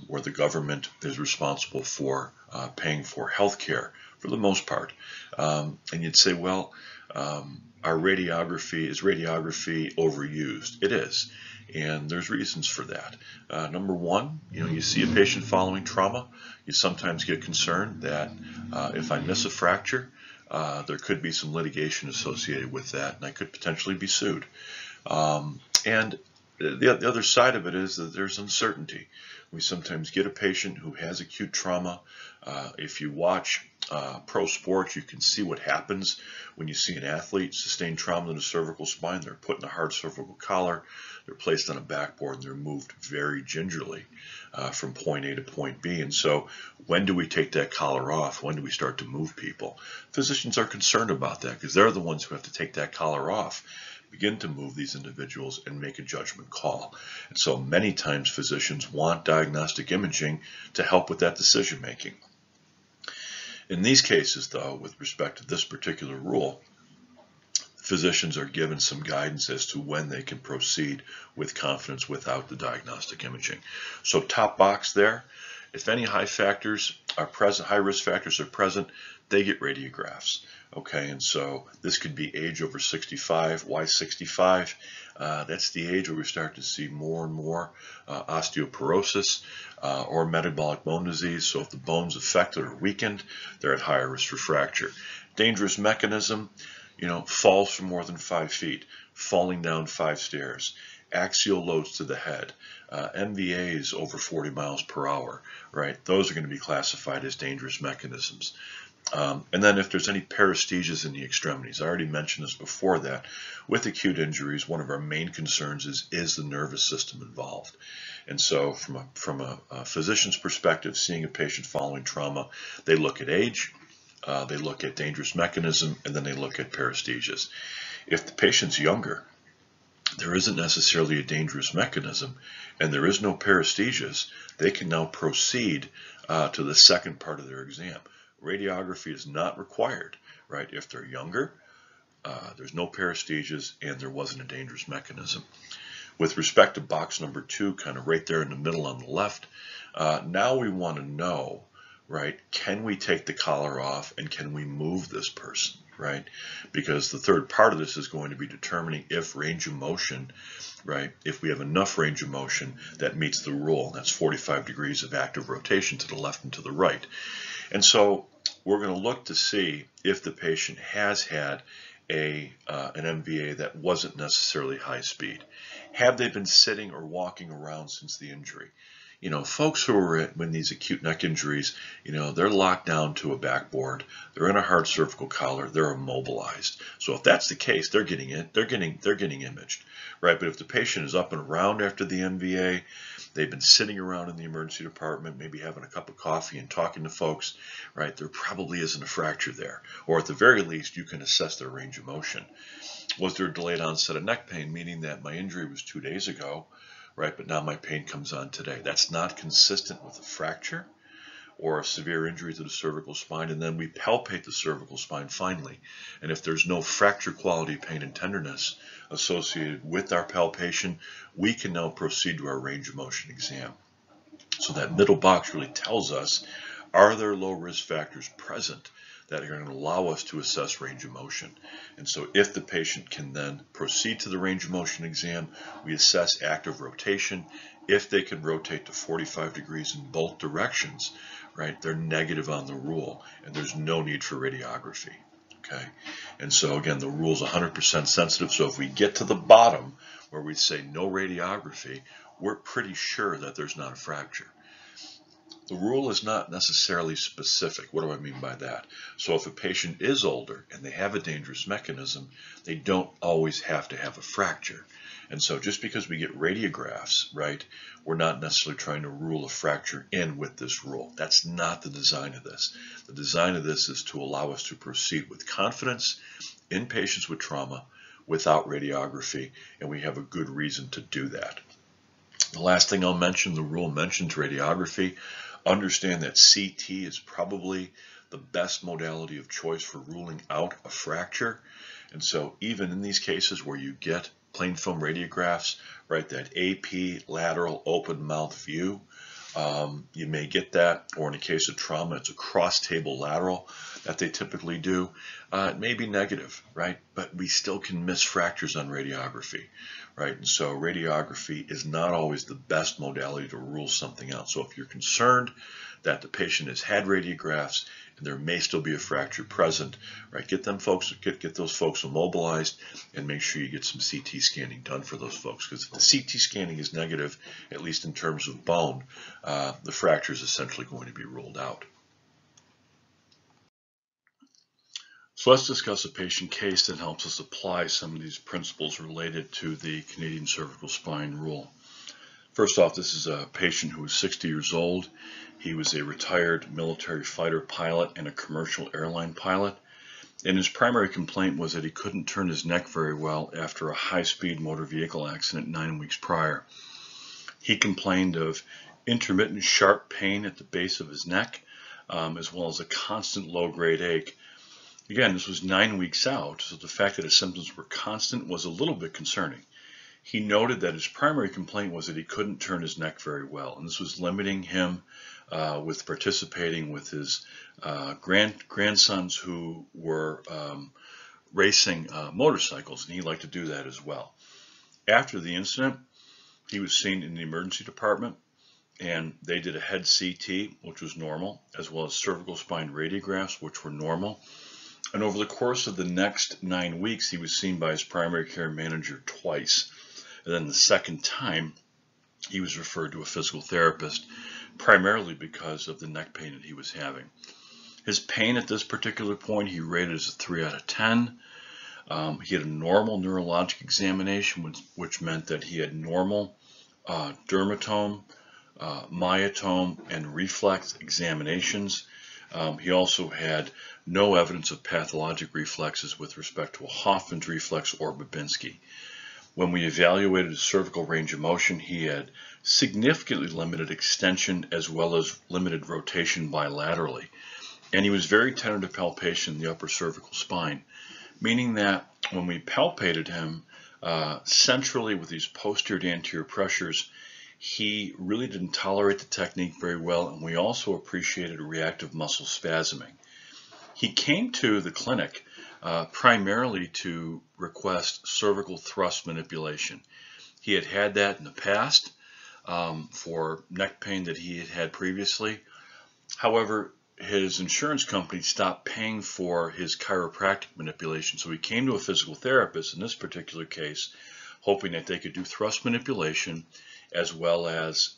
where the government is responsible for paying for health care for the most part. And you'd say, well, is radiography overused? It is. And there's reasons for that. Number one, you see a patient following trauma, you sometimes get concerned that if I miss a fracture, there could be some litigation associated with that, and I could potentially be sued. And the other side of it is that there's uncertainty. We sometimes get a patient who has acute trauma. If you watch pro sports, you can see what happens when you see an athlete sustain trauma in the cervical spine. They're put in a hard cervical collar, they're placed on a backboard, and they're moved very gingerly from point A to point B. And so when do we take that collar off? When do we start to move people? Physicians are concerned about that because they're the ones who have to take that collar off, begin to move these individuals, and make a judgment call. And so many times physicians want diagnostic imaging to help with that decision making. In these cases, though, with respect to this particular rule, physicians are given some guidance as to when they can proceed with confidence without the diagnostic imaging. So top box there, if any high factors are present, high risk factors are present, they get radiographs. Okay, and so this could be age over 65. Why 65? That's the age where we start to see more and more osteoporosis or metabolic bone disease. So if the bone's affected or weakened, they're at higher risk for fracture. Dangerous mechanism, falls from more than 5 feet, falling down 5 stairs, axial loads to the head, MVAs over 40 miles per hour, right? Those are going to be classified as dangerous mechanisms. And then if there's any paresthesias in the extremities, I already mentioned this before, that with acute injuries, one of our main concerns is the nervous system involved. And so from a physician's perspective, seeing a patient following trauma, they look at age, they look at dangerous mechanism, and then they look at paresthesias. If the patient's younger, there isn't necessarily a dangerous mechanism, and there is no paresthesias, they can now proceed to the second part of their exam. Radiography is not required, right? If they're younger, there's no paresthesias, and there wasn't a dangerous mechanism. With respect to box number 2, kind of right there in the middle on the left, now we want to know, right, can we take the collar off and can we move this person, right? Because the third part of this is going to be determining if range of motion, right, if we have enough range of motion that meets the rule. That's 45 degrees of active rotation to the left and to the right. And so we're going to look to see if the patient has had an MVA that wasn't necessarily high speed. Have they been sitting or walking around since the injury? Folks who are in these acute neck injuries, they're locked down to a backboard, they're in a hard cervical collar, they're immobilized. So if that's the case, they're getting imaged, right? But if the patient is up and around after the MVA, they've been sitting around in the emergency department, maybe having a cup of coffee and talking to folks, right? There probably isn't a fracture there, or at the very least, you can assess their range of motion. Was there a delayed onset of neck pain, meaning that my injury was 2 days ago, right, but now my pain comes on today? That's not consistent with a fracture or a severe injury to the cervical spine. And then we palpate the cervical spine finally. And if there's no fracture quality pain and tenderness associated with our palpation, we can now proceed to our range of motion exam. So that middle box really tells us, are there low risk factors present that are going to allow us to assess range of motion? And so if the patient can then proceed to the range of motion exam, we assess active rotation. If they can rotate to 45 degrees in both directions, right, they're negative on the rule, and there's no need for radiography. Okay, and so again, the rule is 100% sensitive. So if we get to the bottom where we say no radiography, we're pretty sure that there's not a fracture. The rule is not necessarily specific. What do I mean by that? So if a patient is older and they have a dangerous mechanism, they don't always have to have a fracture. And so just because we get radiographs, right, we're not necessarily trying to rule a fracture in with this rule. That's not the design of this. The design of this is to allow us to proceed with confidence in patients with trauma without radiography, and we have a good reason to do that. The last thing I'll mention, the rule mentions radiography. Understand that CT is probably the best modality of choice for ruling out a fracture. And so even in these cases where you get plain film radiographs, right, that AP lateral open mouth view, you may get that, or in a case of trauma, it's a cross table lateral that they typically do. It may be negative, right, but we still can miss fractures on radiography, right? And so radiography is not always the best modality to rule something out. So if you're concerned that the patient has had radiographs and there may still be a fracture present, right, get those folks immobilized and make sure you get some CT scanning done for those folks, because if the CT scanning is negative, at least in terms of bone, the fracture is essentially going to be ruled out. So let's discuss a patient case that helps us apply some of these principles related to the Canadian cervical spine rule. First off, this is a patient who was 60 years old. He was a retired military fighter pilot and a commercial airline pilot. And his primary complaint was that he couldn't turn his neck very well after a high-speed motor vehicle accident 9 weeks prior. He complained of intermittent sharp pain at the base of his neck, as well as a constant low-grade ache. Again, this was 9 weeks out, so the fact that his symptoms were constant was a little bit concerning. He noted that his primary complaint was that he couldn't turn his neck very well, and this was limiting him with participating with his grandsons who were racing motorcycles, and he liked to do that as well. After the incident, he was seen in the emergency department, and they did a head CT, which was normal, as well as cervical spine radiographs, which were normal. And over the course of the next 9 weeks, he was seen by his primary care manager twice. And then the second time, he was referred to a physical therapist, primarily because of the neck pain that he was having. His pain at this particular point, he rated as a 3 out of 10. He had a normal neurologic examination, which meant that he had normal dermatome, myotome, and reflex examinations. He also had no evidence of pathologic reflexes with respect to a Hoffman's reflex or Babinski. When we evaluated his cervical range of motion, he had significantly limited extension as well as limited rotation bilaterally. And he was very tentative palpation in the upper cervical spine, meaning that when we palpated him centrally with these posterior to anterior pressures, he really didn't tolerate the technique very well, and we also appreciated reactive muscle spasming. He came to the clinic primarily to request cervical thrust manipulation. He had had that in the past for neck pain that he had had previously. However, his insurance company stopped paying for his chiropractic manipulation. So he came to a physical therapist in this particular case, hoping that they could do thrust manipulation as well as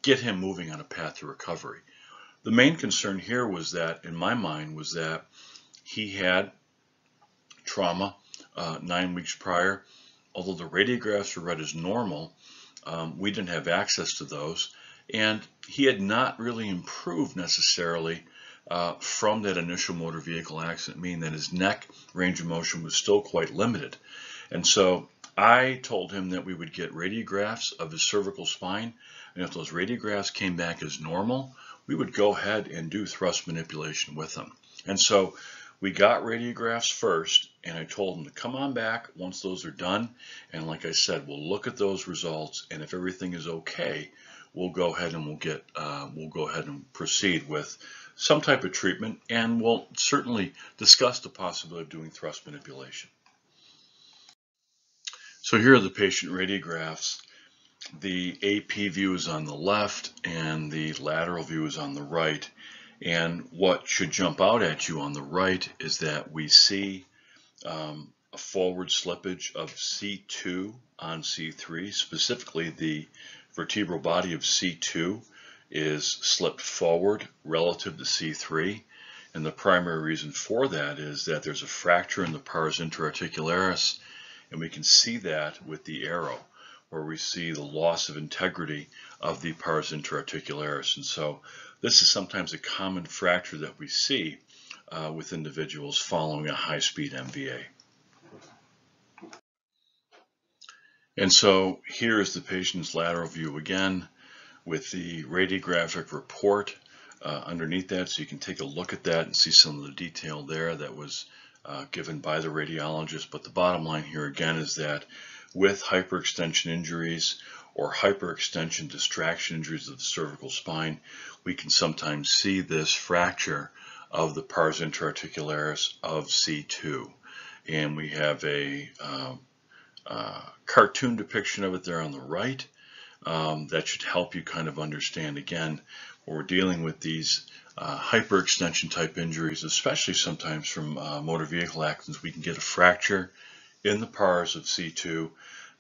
get him moving on a path to recovery. The main concern here was that, in my mind, was that he had trauma 9 weeks prior. Although the radiographs were read as normal, we didn't have access to those, and he had not really improved necessarily from that initial motor vehicle accident, meaning that his neck range of motion was still quite limited. And so I told him that we would get radiographs of his cervical spine, and if those radiographs came back as normal, we would go ahead and do thrust manipulation with him. And so we got radiographs first, and I told him to come on back once those are done, and like I said, we'll look at those results, and if everything is okay, we'll go ahead and we'll go ahead and proceed with some type of treatment, and we'll certainly discuss the possibility of doing thrust manipulation. So here are the patient radiographs. The AP view is on the left and the lateral view is on the right. And what should jump out at you on the right is that we see a forward slippage of C2 on C3. Specifically, the vertebral body of C2 is slipped forward relative to C3. And the primary reason for that is that there's a fracture in the pars interarticularis, and we can see that with the arrow, where we see the loss of integrity of the pars interarticularis. And so this is sometimes a common fracture that we see with individuals following a high-speed MVA. And so here is the patient's lateral view again with the radiographic report underneath that, so you can take a look at that and see some of the detail there that was given by the radiologist. But the bottom line here again is that with hyperextension injuries or hyperextension distraction injuries of the cervical spine, we can sometimes see this fracture of the pars interarticularis of C2. And we have a cartoon depiction of it there on the right that should help you kind of understand, again, when we're dealing with these hyperextension type injuries, especially sometimes from motor vehicle accidents, we can get a fracture in the pars of C2,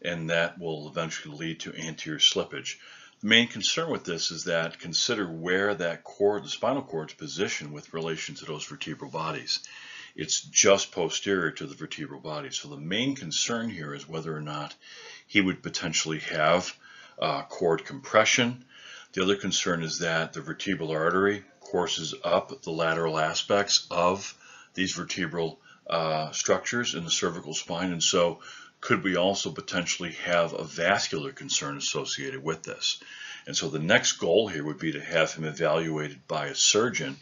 and that will eventually lead to anterior slippage. The main concern with this is that consider where that cord, the spinal cord, is positioned with relation to those vertebral bodies. It's just posterior to the vertebral body. So the main concern here is whether or not he would potentially have cord compression. The other concern is that the vertebral artery courses up the lateral aspects of these vertebral structures in the cervical spine, and so could we also potentially have a vascular concern associated with this? And so the next goal here would be to have him evaluated by a surgeon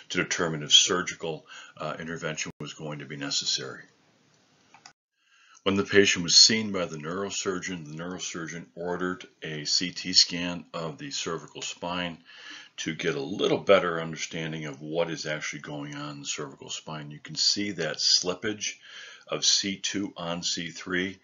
to determine if surgical intervention was going to be necessary. When the patient was seen by the neurosurgeon ordered a CT scan of the cervical spine to get a little better understanding of what is actually going on in the cervical spine. You can see that slippage of C2 on C3.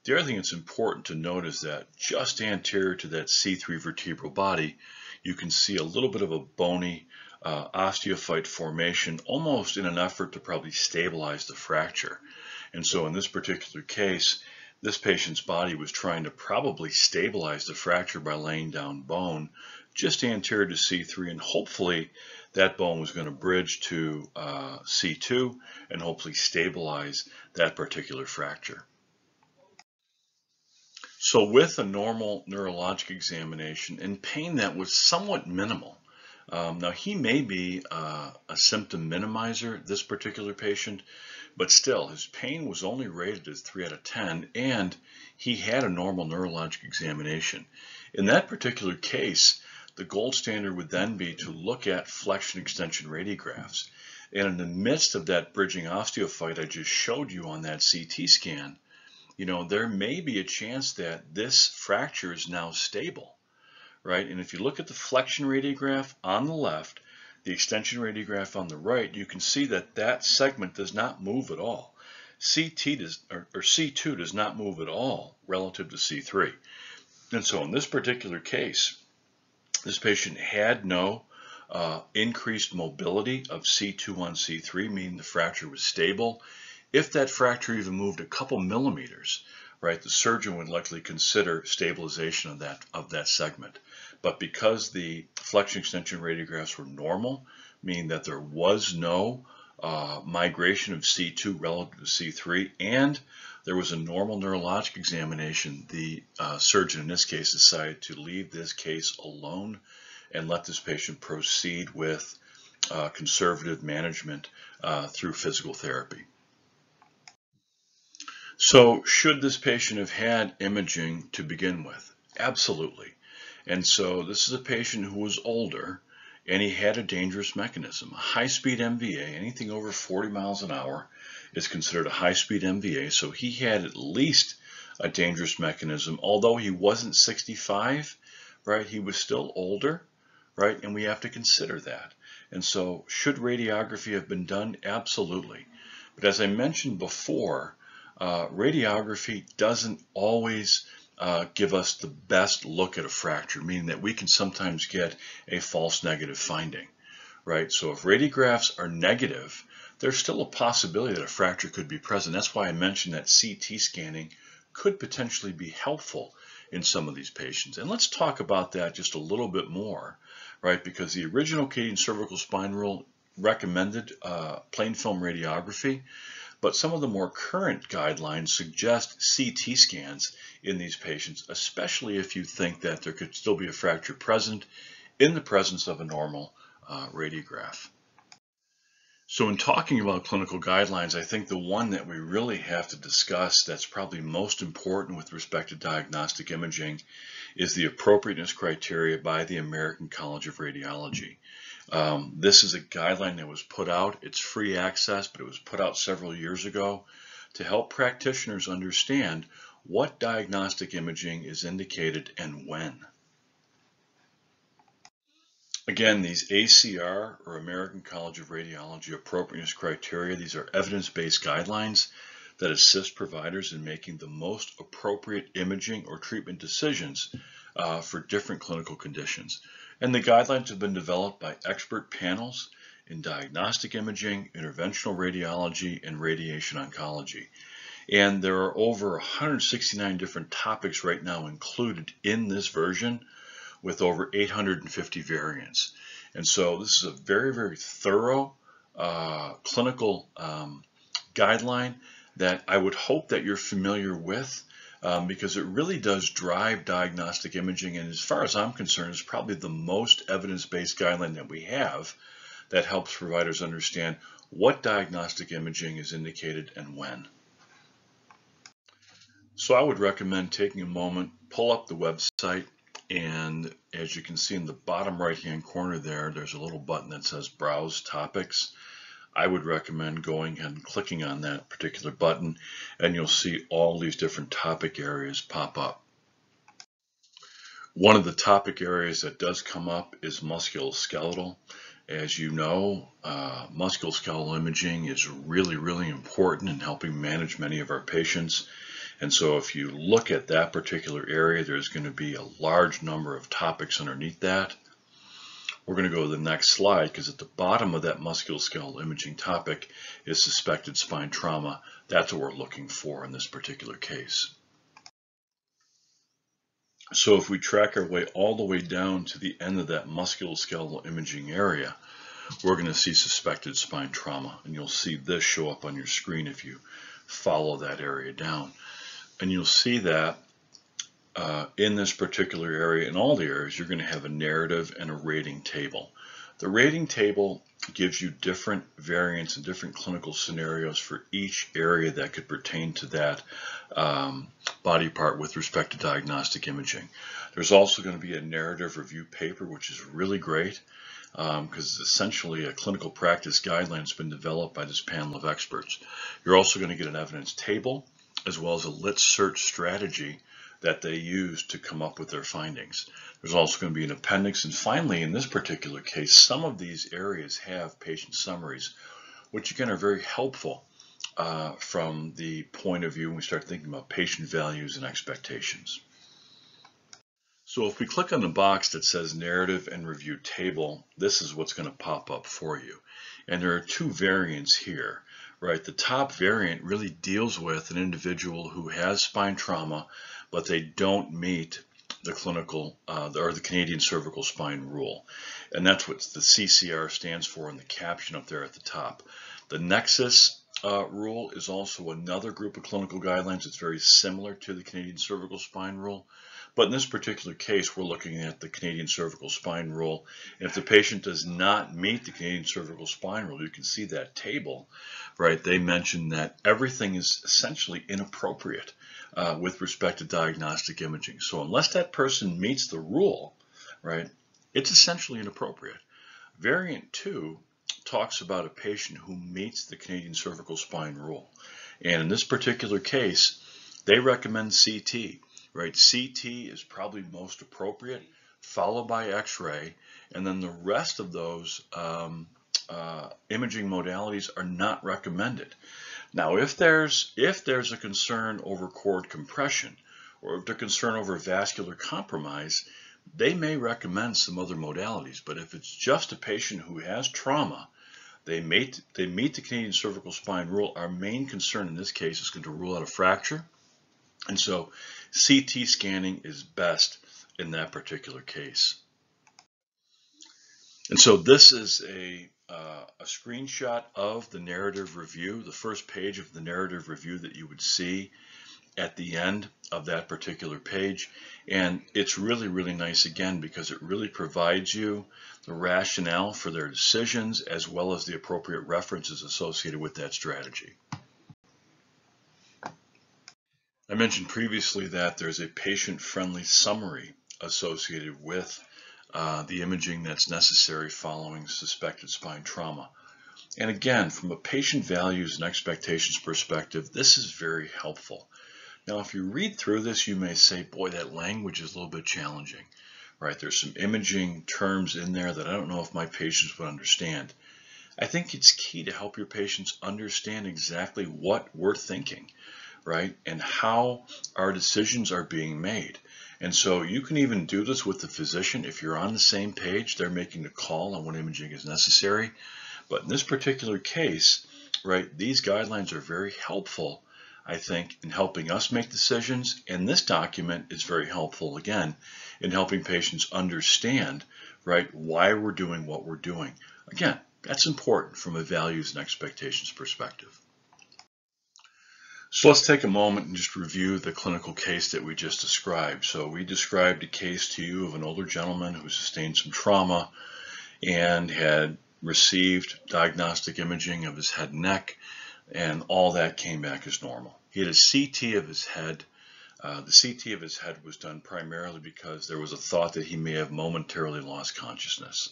The other thing that's important to note is that just anterior to that C3 vertebral body, you can see a little bit of a bony osteophyte formation, almost in an effort to probably stabilize the fracture. And so in this particular case, this patient's body was trying to probably stabilize the fracture by laying down bone just anterior to C3, and hopefully that bone was going to bridge to C2 and hopefully stabilize that particular fracture. So with a normal neurologic examination and pain that was somewhat minimal, now he may be a symptom minimizer, this particular patient, but still his pain was only rated as 3 out of 10, and he had a normal neurologic examination. In that particular case, the gold standard would then be to look at flexion extension radiographs. And in the midst of that bridging osteophyte I just showed you on that CT scan, there may be a chance that this fracture is now stable, right? And if you look at the flexion radiograph on the left, the extension radiograph on the right, you can see that that segment does not move at all. C2 does not move at all relative to C3. And so in this particular case, this patient had no increased mobility of C2 on C3, meaning the fracture was stable. If that fracture even moved a couple millimeters, right, the surgeon would likely consider stabilization of that segment. But because the flexion extension radiographs were normal, meaning that there was no migration of C2 relative to C3, and there was a normal neurologic examination, the surgeon in this case decided to leave this case alone and let this patient proceed with conservative management through physical therapy. So should this patient have had imaging to begin with? Absolutely. And so this is a patient who was older and he had a dangerous mechanism. A high-speed MVA, anything over 40 miles an hour is considered a high-speed MVA. So he had at least a dangerous mechanism. Although he wasn't 65, right, he was still older, right, and we have to consider that. And so should radiography have been done? Absolutely. But as I mentioned before, radiography doesn't always give us the best look at a fracture, meaning that we can sometimes get a false negative finding, right? So if radiographs are negative, there's still a possibility that a fracture could be present. That's why I mentioned that CT scanning could potentially be helpful in some of these patients. And let's talk about that just a little bit more, right? Because the original Canadian cervical spine rule recommended plain film radiography, but some of the more current guidelines suggest CT scans in these patients, especially if you think that there could still be a fracture present in the presence of a normal radiograph. So in talking about clinical guidelines, I think the one that we really have to discuss that's probably most important with respect to diagnostic imaging is the appropriateness criteria by the American College of Radiology. This is a guideline that was put out. It's free access, but it was put out several years ago to help practitioners understand what diagnostic imaging is indicated and when. Again, these ACR, or American College of Radiology appropriateness criteria, these are evidence-based guidelines that assist providers in making the most appropriate imaging or treatment decisions for different clinical conditions. And the guidelines have been developed by expert panels in diagnostic imaging, interventional radiology, and radiation oncology. And there are over 169 different topics right now included in this version, with over 850 variants. And so this is a very, very thorough clinical guideline that I would hope that you're familiar with, because it really does drive diagnostic imaging, and as far as I'm concerned, it's probably the most evidence-based guideline that we have that helps providers understand what diagnostic imaging is indicated and when. So I would recommend taking a moment, pull up the website, and as you can see in the bottom right hand corner there's a little button that says Browse Topics. I would recommend going and clicking on that particular button, and you'll see all these different topic areas pop up. One of the topic areas that does come up is musculoskeletal. As you know, musculoskeletal imaging is really, really important in helping manage many of our patients. And so if you look at that particular area, there's going to be a large number of topics underneath that. We're going to go to the next slide, because at the bottom of that musculoskeletal imaging topic is suspected spine trauma. That's what we're looking for in this particular case. So if we track our way all the way down to the end of that musculoskeletal imaging area, we're going to see suspected spine trauma. And you'll see this show up on your screen if you follow that area down. And you'll see that in this particular area, in all the areas, you're going to have a narrative and a rating table. The rating table gives you different variants and different clinical scenarios for each area that could pertain to that body part with respect to diagnostic imaging. There's also going to be a narrative review paper, which is really great, because essentially a clinical practice guideline has been developed by this panel of experts. You're also going to get an evidence table, as well as a lit search strategy that they use to come up with their findings. There's also going to be an appendix, and finally, in this particular case, some of these areas have patient summaries, which again are very helpful from the point of view when we start thinking about patient values and expectations. So if we click on the box that says narrative and review table, this is what's going to pop up for you. And there are two variants here, right? The top variant really deals with an individual who has spine trauma, but they don't meet the clinical or the Canadian cervical spine rule. And that's what the CCR stands for in the caption up there at the top. The Nexus rule is also another group of clinical guidelines. It's very similar to the Canadian cervical spine rule. But in this particular case, we're looking at the Canadian cervical spine rule. And if the patient does not meet the Canadian cervical spine rule, you can see that table, right? They mention that everything is essentially inappropriate with respect to diagnostic imaging. So unless that person meets the rule, right, it's essentially inappropriate. Variant 2 talks about a patient who meets the Canadian cervical spine rule. And in this particular case, they recommend CT. Right, CT is probably most appropriate, followed by X-ray, and then the rest of those imaging modalities are not recommended. Now, if there's a concern over cord compression, or if they're concerned over vascular compromise, they may recommend some other modalities. But if it's just a patient who has trauma, they meet the Canadian cervical spine rule. Our main concern in this case is going to rule out a fracture. And so CT scanning is best in that particular case. And so this is a screenshot of the narrative review, the first page of the narrative review that you would see at the end of that particular page. And it's really, really nice again because it really provides you the rationale for their decisions as well as the appropriate references associated with that strategy. I mentioned previously that there's a patient-friendly summary associated with the imaging that's necessary following suspected spine trauma. And again, from a patient values and expectations perspective, this is very helpful. Now, if you read through this, you may say, boy, that language is a little bit challenging, right? There's some imaging terms in there that I don't know if my patients would understand. I think it's key to help your patients understand exactly what we're thinking, right? And how our decisions are being made. And so you can even do this with the physician. If you're on the same page, they're making the call on what imaging is necessary. But in this particular case, right, these guidelines are very helpful, I think, in helping us make decisions. And this document is very helpful, again, in helping patients understand, right, why we're doing what we're doing. Again, that's important from a values and expectations perspective. So let's take a moment and just review the clinical case that we just described. So we described a case to you of an older gentleman who sustained some trauma and had received diagnostic imaging of his head and neck, and all that came back as normal. He had a CT of his head. The CT of his head was done primarily because there was a thought that he may have momentarily lost consciousness.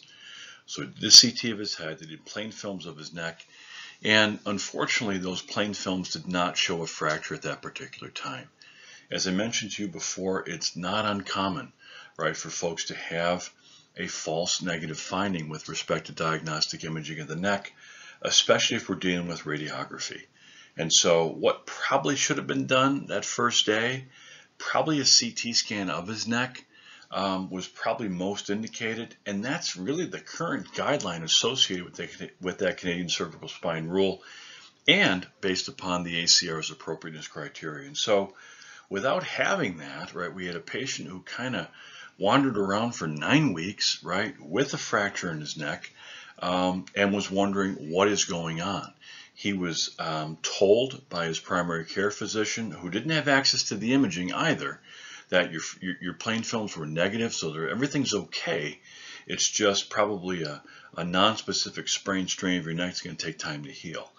So the CT of his head, they did plain films of his neck, and unfortunately those plain films did not show a fracture at that particular time. As I mentioned to you before, it's not uncommon, right, for folks to have a false negative finding with respect to diagnostic imaging of the neck, especially if we're dealing with radiography. And so what probably should have been done that first day, probably a CT scan of his neck was probably most indicated, and that's really the current guideline associated with that Canadian cervical spine rule and based upon the ACR's appropriateness criteria. And so without having that, right, we had a patient who kind of wandered around for 9 weeks, right, with a fracture in his neck, and was wondering what is going on. He was told by his primary care physician, who didn't have access to the imaging either, that your plain films were negative, so everything's okay. It's just probably a non-specific sprain strain of your neck. It's going to take time to heal.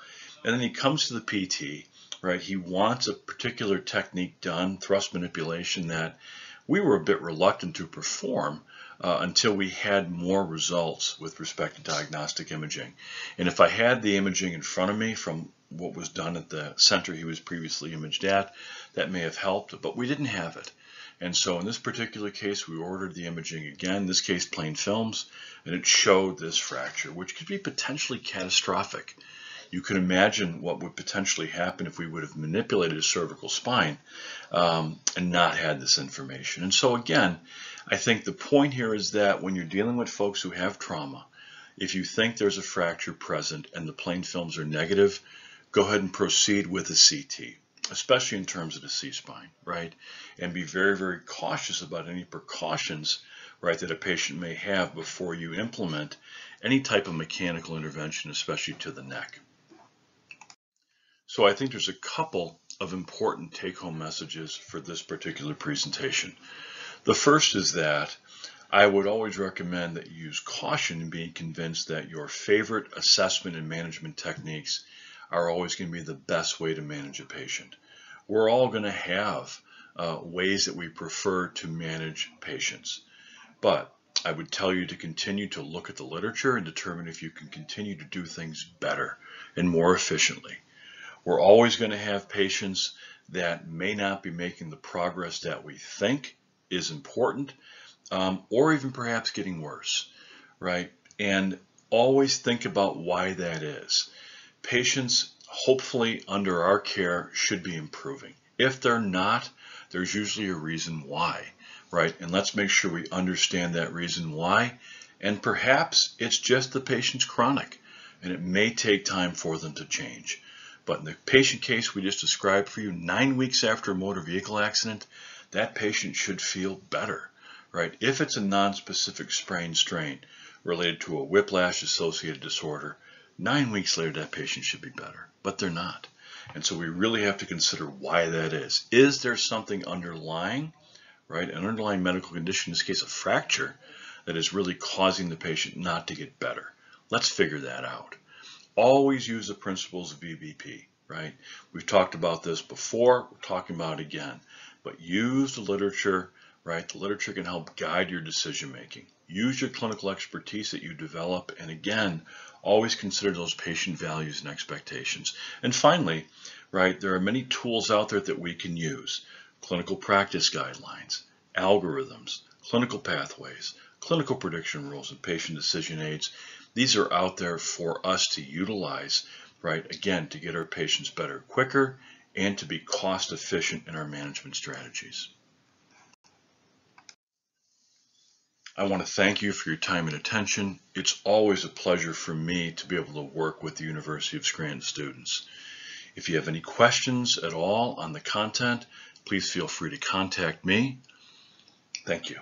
And then he comes to the PT, right? He wants a particular technique done, thrust manipulation, that we were a bit reluctant to perform until we had more results with respect to diagnostic imaging. And if I had the imaging in front of me from what was done at the center he was previously imaged at, that may have helped, but we didn't have it. And so in this particular case, we ordered the imaging again, in this case plain films, and it showed this fracture, which could be potentially catastrophic. You can imagine what would potentially happen if we would have manipulated a cervical spine and not had this information. And so again, I think the point here is that when you're dealing with folks who have trauma, if you think there's a fracture present and the plain films are negative, go ahead and proceed with a CT, especially in terms of the C-spine, right? And be very, very cautious about any precautions, right, that a patient may have before you implement any type of mechanical intervention, especially to the neck. So I think there's a couple of important take-home messages for this particular presentation. The first is that I would always recommend that you use caution in being convinced that your favorite assessment and management techniques are always going to be the best way to manage a patient. We're all going to have ways that we prefer to manage patients, but I would tell you to continue to look at the literature and determine if you can continue to do things better and more efficiently. We're always going to have patients that may not be making the progress that we think is important, or even perhaps getting worse, right? And always think about why that is. Patients, hopefully under our care, should be improving. If they're not, there's usually a reason why, right? And let's make sure we understand that reason why. And perhaps it's just the patient's chronic, and it may take time for them to change. But in the patient case we just described for you, 9 weeks after a motor vehicle accident, that patient should feel better, right? If it's a non-specific sprain strain related to a whiplash-associated disorder, 9 weeks later that patient should be better, but they're not. And so we really have to consider why that is. Is there something underlying, right? An underlying medical condition, in this case a fracture, that is really causing the patient not to get better? Let's figure that out. Always use the principles of VBP, right? We've talked about this before, we're talking about it again, but use the literature, right? The literature can help guide your decision making. Use your clinical expertise that you develop, and again, always consider those patient values and expectations. And finally, right, there are many tools out there that we can use. Clinical practice guidelines, algorithms, clinical pathways, clinical prediction rules, and patient decision aids. These are out there for us to utilize, right, again, to get our patients better quicker and to be cost efficient in our management strategies. I want to thank you for your time and attention. It's always a pleasure for me to be able to work with the University of Scranton students. If you have any questions at all on the content, please feel free to contact me. Thank you.